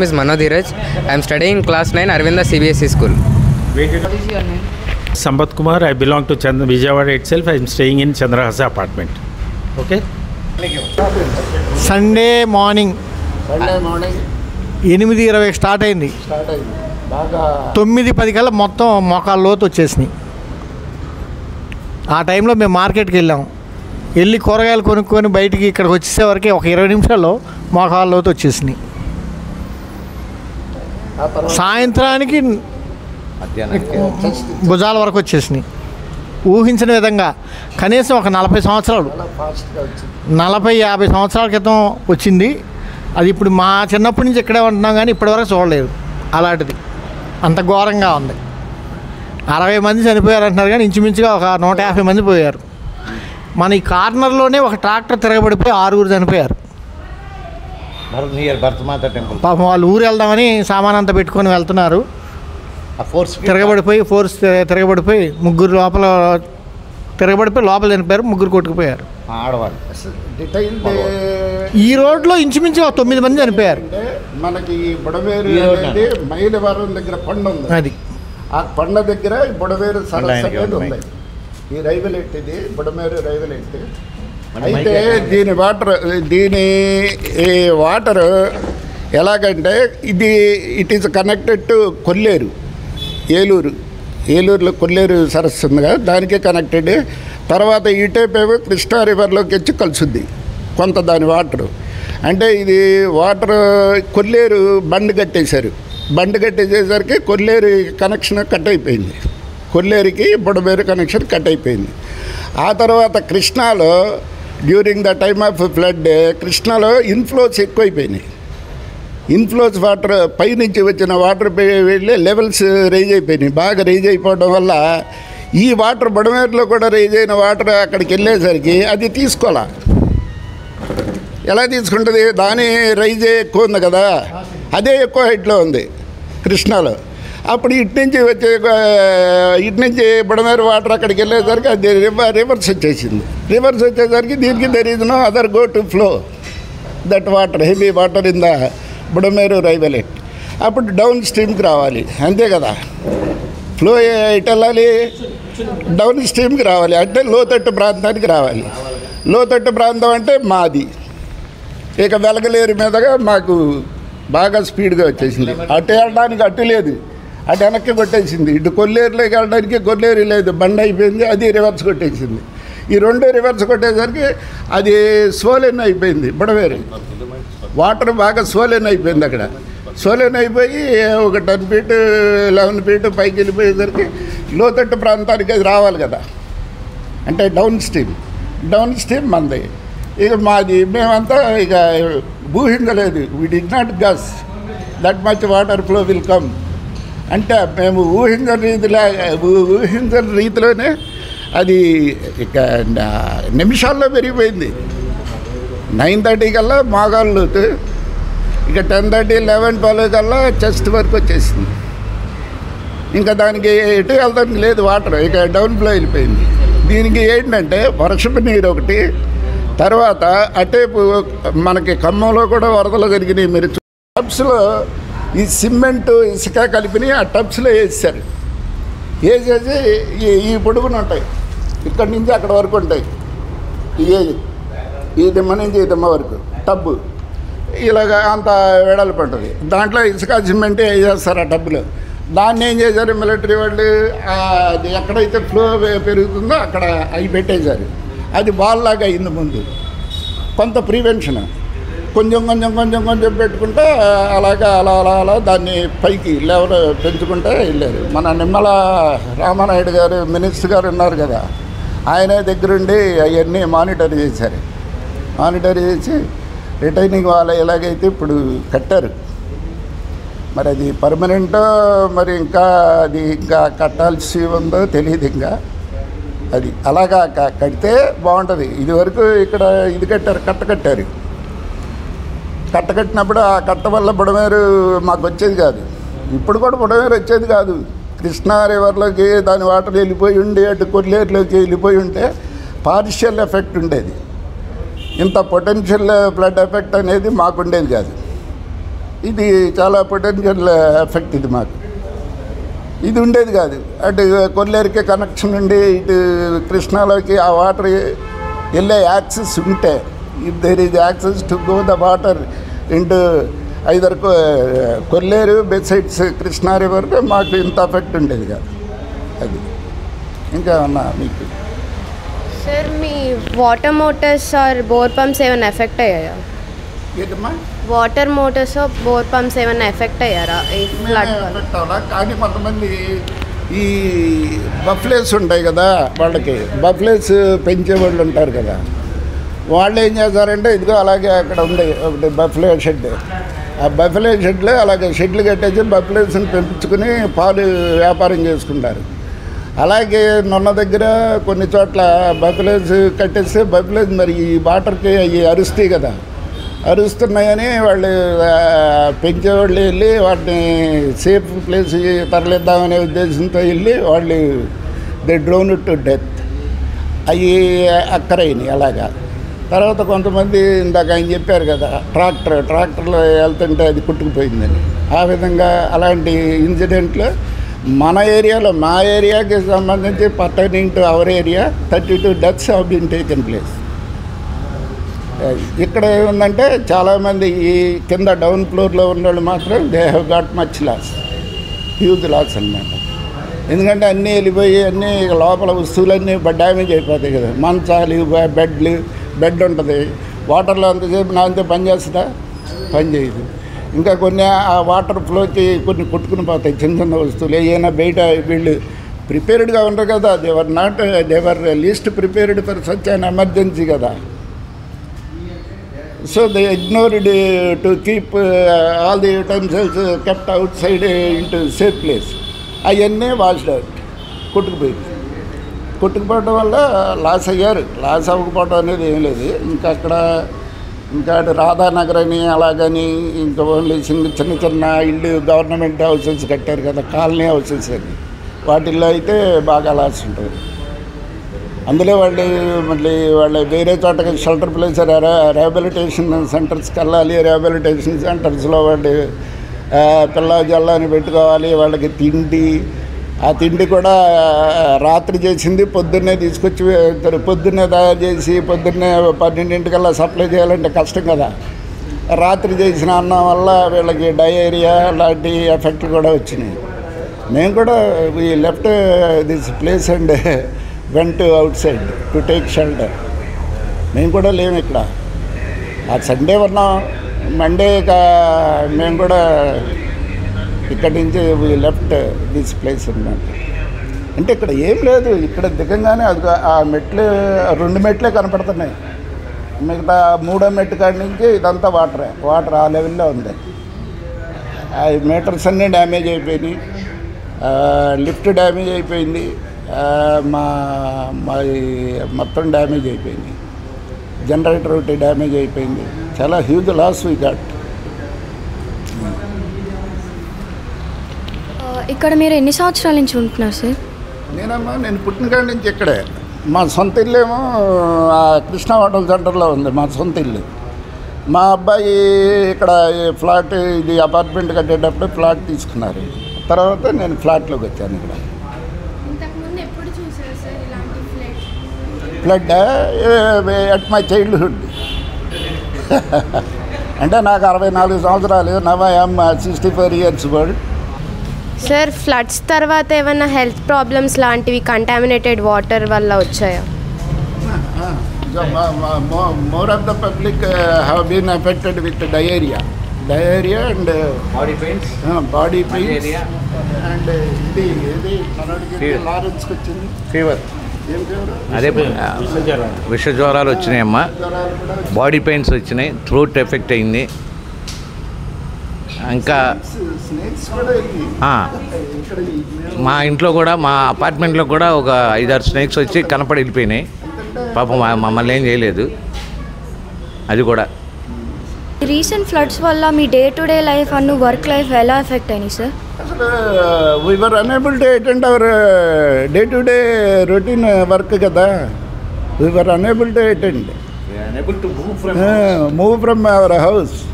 is Mano Dheeraj. I am studying class 9 Arvinda CBSE school. Sambat Kumar, I belong to Vijayawada itself. I am staying in Chandrahasa apartment. Okay? Sunday morning 8:20 start అయింది. 9:10 కల్లా మొత్తం మోకాళ్ళ లోతు వచ్చేసినాయి. ఆ టైంలో మేము మార్కెట్కి వెళ్ళి కూరగాయలు కొనుక్కొని బయటికి ఇక్కడికి వచ్చేసేవరకు ఒక 20 నిమిషాల్లో మోకాళ్ళ లోతు వచ్చేసినాయి. సాయంత్రానికి భుజాల వరకు వచ్చేసినాయి. ఊహించిన విధంగా కనీసం ఒక 40 సంవత్సరాలు 40-50 సంవత్సరాల క్రితం వచ్చింది. అది ఇప్పుడు మా చిన్నప్పటి నుంచి ఇక్కడే ఉంటున్నాం కానీ ఇప్పటివరకు చూడలేదు అలాంటిది. అంత ఘోరంగా ఉంది. 60 మంది చనిపోయారు అంటున్నారు కానీ ఇంచుమించుగా ఒక 150 మంది పోయారు. మన ఈ కార్నర్లోనే ఒక ట్రాక్టర్ తిరగబడిపోయి 6 చనిపోయారు. పాపం వాళ్ళు ఊరు వెళ్దామని సామాన్ అంతా పెట్టుకొని వెళ్తున్నారు. తిరగబడిపోయి ముగ్గురు లోపల చనిపోయారు, ముగ్గురు కొట్టుకుపోయారు. ఈ రోడ్లో ఇంచుమించు 9 మంది చనిపోయారు. మనకి బుడవేరు అనేది మైలవరం దగ్గర కొండ ఉంది. అది ఆ కొండ దగ్గర బుడవేరు సరస్సు అనేది ఉంది. ఈ రైవలెట్ ఇది బుడమేరు రైవలెట్. అయితే దీని వాటర్ ఎలాగంటే ఇట్ ఈస్ కనెక్టెడ్ టు కొల్లేరు, ఏలూరులో కొల్లేరు సరస్సు ఉంది కదా, దానికే కనెక్టెడ్. తర్వాత ఈ టైప్ ఏమో కృష్ణా రివర్లోకి వచ్చి కలుసుద్ది కొంత దాని వాటరు. అంటే ఇది వాటర్ కొల్లేరు బండ్ కట్టేసేసరికి కొల్లేరు కనెక్షన్ కట్ అయిపోయింది. కొల్లేరుకి బుడమేరు కనెక్షన్ కట్ అయిపోయింది. ఆ తర్వాత కృష్ణాలో during the time of flood కృష్ణాలో ఇన్ఫ్లోస్ ఎక్కువైపోయినాయి. ఇన్ఫ్లోస్ వాటర్ పైనుంచి వచ్చిన వాటర్ వెళ్ళి లెవెల్స్ రైజ్ అయిపోయినాయి. బాగా రైజ్ అయిపోవడం వల్ల ఈ వాటర్ బుడమేరులో కూడా రైజ్ అయిన వాటర్ అక్కడికి వెళ్ళేసరికి అది తీసుకోవాలా. ఎలా తీసుకుంటుంది? దాని రైజ్ ఎక్కువ ఉంది కదా, అదే ఎక్కువ హైట్లో ఉంది కృష్ణాలో. అప్పుడు ఇటు నుంచి బుడమేరు వాటర్ అక్కడికి వెళ్ళేసరికి అది రివర్స్ వచ్చేసింది. రివర్స్ వచ్చేసరికి దీనికి there is no other go to flow that water, heavy water in the Budameru rivulet. అప్పుడు డౌన్ స్ట్రీమ్కి రావాలి, అంతే కదా. ఫ్లో ఎటు వెళ్ళాలి? డౌన్ స్ట్రీమ్కి రావాలి, అంటే లోతట్టు ప్రాంతానికి రావాలి. లోతట్టు ప్రాంతం అంటే మాది. ఇక వెలగలేరు మీదగా మాకు బాగా స్పీడ్గా వచ్చేసింది. అటు వెళ్ళడానికి అటు లేదు, అటు వెనక్కి కొట్టేసింది. ఇటు కొల్లేరులోకి వెళ్ళడానికి కొల్లేరు లేదు, బండ్ అయిపోయింది, అది రివర్స్ కొట్టేసింది. ఈ రెండు రివర్స్ కొట్టేసరికి అది సోలెన్ అయిపోయింది. బుడవేరు వాటర్ బాగా సోలెన్ అయిపోయింది. అక్కడ సోలెన్ అయిపోయి ఒక 10 feet 11 feet పైకి వెళ్ళిపోయేసరికి లోతట్టు ప్రాంతానికి అది రావాలి కదా, అంటే డౌన్ స్ట్రీమ్ మంది. ఇక మాది మేమంతా ఇక ఊహించలేదు. We did not guess that much water flow will come. అంటే మేము ఊహించని రీతిలోనే అది ఇక నిమిషాల్లో పెరిగిపోయింది. 9:30 కల్లా మోకాళ్ళ లోతు, ఇక 10:30, 11, 12 కల్లా చెస్ట్ వరకు వచ్చేసింది. ఇంకా దానికి ఎటు వెళ్తానికి లేదు వాటర్, ఇక డౌన్ ఫ్లో వెళ్ళిపోయింది. దీనికి ఏంటంటే వర్షపు నీరు ఒకటి, తర్వాత అటేపు మనకి ఖమ్మంలో కూడా వరదలు జరిగినాయి. మీరు టబ్స్లో ఈ సిమెంటు ఇసుక కలిపిని ఆ టబ్స్లో వేసేసారు. వేసేసి ఈ పొడుగున ఉంటాయి, ఇక్కడి నుంచి అక్కడ వరకు ఉంటాయి. ఈ దిమ్మ నుంచి ఈ దిమ్మ వరకు టబ్బు ఇలాగ అంత వెడల్పు ఉంటుంది. దాంట్లో ఇసుక సిమెంట్ వేసేస్తారు ఆ టబ్బులో. దాన్ని ఏం చేశారు మిలిటరీ వాళ్ళు, అది ఎక్కడైతే ఫ్లో పెరుగుతుందో అక్కడ అవి పెట్టేశారు. అది బాల్లాగా అయింది. ముందు కొంత ప్రివెన్షన్ కొంచెం పెట్టుకుంటే అలా దాన్ని పైకి లెవెల్ పెంచుకుంటే వెళ్ళారు. మన నిమ్మల రామానాయుడు గారు మినిస్టర్ గారు ఉన్నారు కదా, ఆయనే దగ్గరుండి అవన్నీ మానిటర్ చేశారు. మానిటర్ చేసి రిటైనింగ్ వాళ్ళు ఎలాగైతే ఇప్పుడు కట్టారు, మరి అది పర్మనెంటో మరి ఇంకా కట్టాల్సి ఉందో తెలియదు. ఇంకా అది అలాగా కడితే బాగుంటుంది. ఇదివరకు ఇక్కడ ఇది కట్టారు, కట్ట కట్టినప్పుడు ఆ కట్ట వల్ల బుడమేరు మాకు వచ్చేది కాదు. ఇప్పుడు కూడా బుడమేరు వచ్చేది కాదు. కృష్ణా రివర్లోకి దాని వాటర్ వెళ్ళిపోయి ఉండి అటు కొల్లేరులోకి వెళ్ళిపోయి ఉంటే పార్షియల్ ఎఫెక్ట్ ఉండేది. ఇంత పొటెన్షియల్ ఫ్లడ్ ఎఫెక్ట్ అనేది మాకుండేది కాదు. ఇది చాలా పొటెన్షియల్ ఎఫెక్ట్ ఇది మాకు. ఇది ఉండేది కాదు. అటు కొల్లేరుకి కనెక్షన్ ఉండి ఇటు కృష్ణాలోకి ఆ వాటర్ వెళ్ళే యాక్సెస్ ఉంటే, if there is access to go the water into either Kolleru besides Krishna river, మాకు ఇంత ఎఫెక్ట్ ఉండేది కాదు. అది ఇంకా ఉన్నా మీకు సార్ మీ water motors or bore pumps ఏమైనా ఎఫెక్ట్ అయ్యాయా? ఏంటమ్మా? వాటర్ మోటార్స్ బోర్ పంప్స్ ఏమైనా ఎఫెక్ట్ అయ్యారా ఈ ఫ్లడ్? ఎఫెక్ట్ అవ్వాలా, కానీ కొంతమంది ఈ బఫ్లేస్ ఉంటాయి కదా, వాళ్ళకి బఫ్లేస్ పెంచే వాళ్ళు ఉంటారు కదా, వాళ్ళు ఏం చేస్తారంటే ఇదిగో అలాగే అక్కడ ఉంది ఒకటి బఫ్లే షెడ్. ఆ బఫ్లే షెడ్లో అలాగే షెడ్లు కట్టేసి బఫ్లేస్ని పెంచుకుని పాలు వ్యాపారం చేసుకుంటారు. అలాగే నొన్న దగ్గర కొన్ని చోట్ల బఫ్లేస్ కట్టేస్తే బఫ్లేస్ మరి ఈ వాటర్కి అవి అరుస్తాయి కదా, అరుస్తున్నాయని వాళ్ళు పెంచేవాళ్ళు వెళ్ళి వాటిని సేఫ్ ప్లేస్ తరలిద్దామనే ఉద్దేశంతో వెళ్ళి వాళ్ళు దే డ్రోన్ టు డెత్. అవి అక్కరైనాయి అలాగా. తర్వాత కొంతమంది ఇందాక ఆయన చెప్పారు కదా, ట్రాక్టర్లో వెళ్తుంటే అది కుట్టుకుపోయిందని. ఆ విధంగా అలాంటి ఇన్సిడెంట్లు మన ఏరియాలో, మా ఏరియాకి సంబంధించి pertaining to our area 32 deaths have been taken place. ఇక్కడ ఏముందంటే చాలామంది ఈ కింద డౌన్ ఫ్లోర్లో ఉన్న వాళ్ళు మాత్రం they have got much loss, huge loss అన్నమాట. ఎందుకంటే అన్నీ వెళ్ళిపోయి అన్నీ లోపల వస్తువులన్నీ డ్యామేజ్ అయిపోతాయి కదా. మంచాలు, బెడ్ ఉంటుంది, వాటర్లో అంతసేపు నాంతే పని చేస్తుందా? పని చేయదు. ఇంకా కొన్ని ఆ వాటర్ ఫ్లోకి కొన్ని కొట్టుకుని పోతాయి చిన్న చిన్న వస్తువులు. ఏమైనా బయట వీళ్ళు ప్రిపేర్డ్గా ఉండరు కదా, they were least prepared for such an emergency కదా. So they ignored to keep all the utensils kept outside into safe place. అవన్నీ వాష్డ్ అవుట్, కొట్టుకుపోవడం వల్ల లాస్ అయ్యారు. లాస్ అవ్వకపోవడం అనేది ఏం లేదు. ఇంకా అటు రాధానగర్ అని అలాగని ఇంకా ఓన్లీ చిన్న చిన్న ఇల్లు గవర్నమెంట్ హౌసెస్ కట్టారు కదా, కాలనీ హౌసెస్ అని, వాటిల్లో అయితే బాగా లాస్ ఉంటుంది. అందులో మళ్ళీ వేరే చోటకి షెల్టర్ ప్లేస్ రిహాబిలిటేషన్ సెంటర్స్కి వెళ్ళాలి. రిహాబిలిటేషన్ సెంటర్స్లో వాళ్ళు పిల్ల జల్ల అని పెట్టుకోవాలి. వాళ్ళకి తిండి, ఆ తిండి కూడా రాత్రి చేసింది పొద్దున్నే తీసుకొచ్చి పొద్దున్నే తయారు చేసి పొద్దున్నే 12 సప్లై చేయాలంటే కష్టం కదా. రాత్రి చేసిన అన్నం వల్ల వీళ్ళకి డయేరియా లాంటి ఎఫెక్ట్లు కూడా వచ్చినాయి. మేము కూడా we left this place and went out side to take shelter. మేము కూడా లేము ఇక్కడ. ఆ సండే ఉన్నాం, మండే మేము కూడా ఇక్కడి నుంచి లెఫ్ట్ దిస్ ప్లేస్ అన్నమాట. అంటే ఇక్కడ ఏం లేదు, ఇక్కడ దిగంగానే అది ఆ మెట్లు 2 మెట్లే కనపడుతున్నాయి. మిగతా 3వ మెట్టు కాడి నుంచి ఇదంతా వాటర్ ఆ లెవెల్లో ఉంది. ఆ మీటర్స్ అన్నీ డ్యామేజ్ అయిపోయినాయి, లిఫ్ట్ డ్యామేజ్ అయిపోయింది, మా మొత్తం డ్యామేజ్ అయిపోయింది, జనరేటర్ ఒకటి డ్యామేజ్ అయిపోయింది. చాలా హ్యూజ్ లాస్ వీ గాట్. ఇక్కడ మీరు ఎన్ని సంవత్సరాల నుంచి ఉంటున్నారు సార్? నేను పుట్టిన కాడి నుంచి ఇక్కడే. మా సొంత ఇల్లు ఏమో కృష్ణా హోటల్ సెంటర్లో ఉంది మా సొంత ఇల్లు. మా అబ్బాయి ఇక్కడ ఫ్లాట్, ఇది అపార్ట్మెంట్ కట్టేటప్పుడు ఫ్లాట్ తీసుకున్నారు. తర్వాత నేను ఫ్లాట్లోకి వచ్చాను ఇక్కడ. Flood at my childhood. అంటే నాకు 64 సంవత్సరాలు. Now I am 64 years old. Sir floods తర్వాత ఏమైనా హెల్త్ ప్రాబ్లమ్స్ లాంటివి కంటామినేటెడ్ వాటర్ వల్ల వచ్చాయా? More of the public have been affected with diarrhoea and body pains and ఇది మనోడికి లారెన్స్కి వచ్చింది ఫీవర్. అదే విష జ్వరాలు వచ్చినాయమ్మా, బాడీ పెయిన్స్ వచ్చినాయి, థ్రోట్ ఎఫెక్ట్ అయింది. ఇంకా మా ఇంట్లో కూడా, మా అపార్ట్మెంట్లో కూడా ఒక 5-6 స్నేక్స్ వచ్చి కనపడి వెళ్ళిపోయినాయి. పాపం మమ్మల్ని ఏం చేయలేదు. అది కూడా రీసెంట్ ఫ్లడ్స్ వల్ల మీ day to day life and work life ఎలా ఎఫెక్ట్ అయినాయి sir? we were unable to attend our day-to-day routine work kada. We were unable to attend. We are unable to move from our house.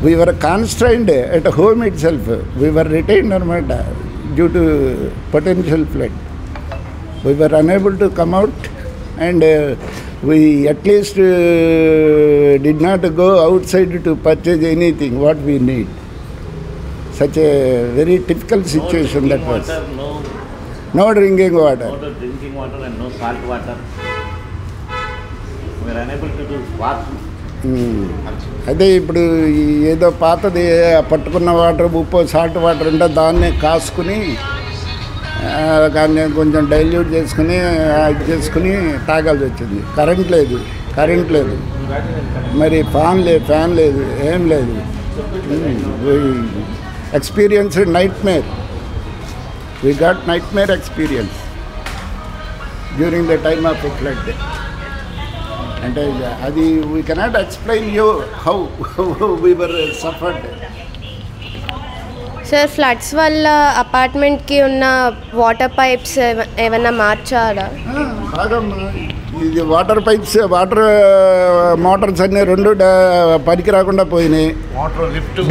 We were constrained at home itself. We were retained anamata due to potential flood. We were unable to come out, and we at least did not go outside to purchase anything what we need. Such a very difficult situation that was. No drinking water. No drinking water and no salt water. We were unable to do bath. అదే ఇప్పుడు ఏదో పాతది పట్టుకున్న water ఉప్పు salt water ఉంటే దాన్నే కాసుకుని దాన్ని కొంచెం డైల్యూట్ చేసుకుని అది చేసుకుని తాగాల్సి వచ్చింది. కరెంట్ లేదు మరి ఫ్యాన్ లేదు ఏం లేదు. Experience nightmare. We got nightmare experience during the time of a flood. And adi we cannot explain you how we were suffered. Sir floods వల్ల అపార్ట్మెంట్కి ఉన్న వాటర్ పైప్స్ ఏమైనా మార్చారా? బాగా ఇది వాటర్ పైప్స్ వాటర్ మోటార్స్ అన్నీ రెండు పనికి రాకుండా పోయినాయి.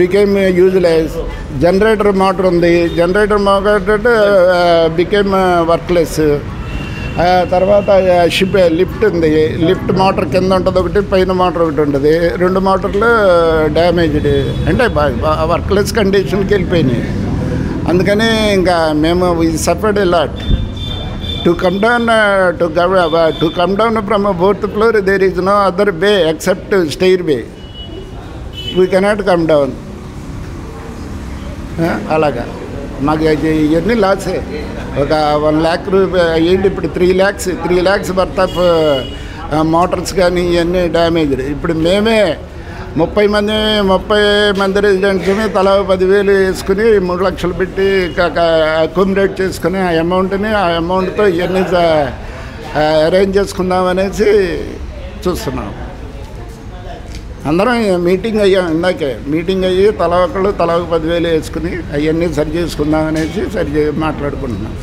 Became useless. జనరేటర్ మోటార్ ఉంది. Generator motor became workless. తర్వాత లిఫ్ట్ ఉంది. లిఫ్ట్ మోటార్ కింద ఉంటుంది ఒకటి, పైన మోటార్ ఒకటి ఉంటుంది. రెండు మోటార్లు డ్యామేజ్డ్, అంటే వర్క్లెస్ కండిషన్కి వెళ్ళిపోయినాయి. అందుకని ఇంకా మేము suffered a lot. To come down from a fourth floor, there is no other way except stairway. We cannot come down. అలాగా మాకు ఇవన్నీ లాసే. ఒక 1 lakh ఏంటి ఇప్పుడు 3 lakhs వర్త్ ఆఫ్ మోటార్స్ కానీ ఇవన్నీ డ్యామేజ్డ్. ఇప్పుడు మేమే 30 మంది రెసిడెంట్స్ తలా 10,000 వేసుకుని 3 లక్షలు పెట్టి అకామిడేట్ చేసుకుని ఆ అమౌంట్తో ఇవన్నీ అరేంజ్ చేసుకుందామనేసి చూస్తున్నాం. అందరం మీటింగ్ ఇందాకే మీటింగ్ అయ్యి తలా 10,000 వేసుకుని అవన్నీ సరి చేసుకుందామనేసి మాట్లాడుకుంటున్నాం.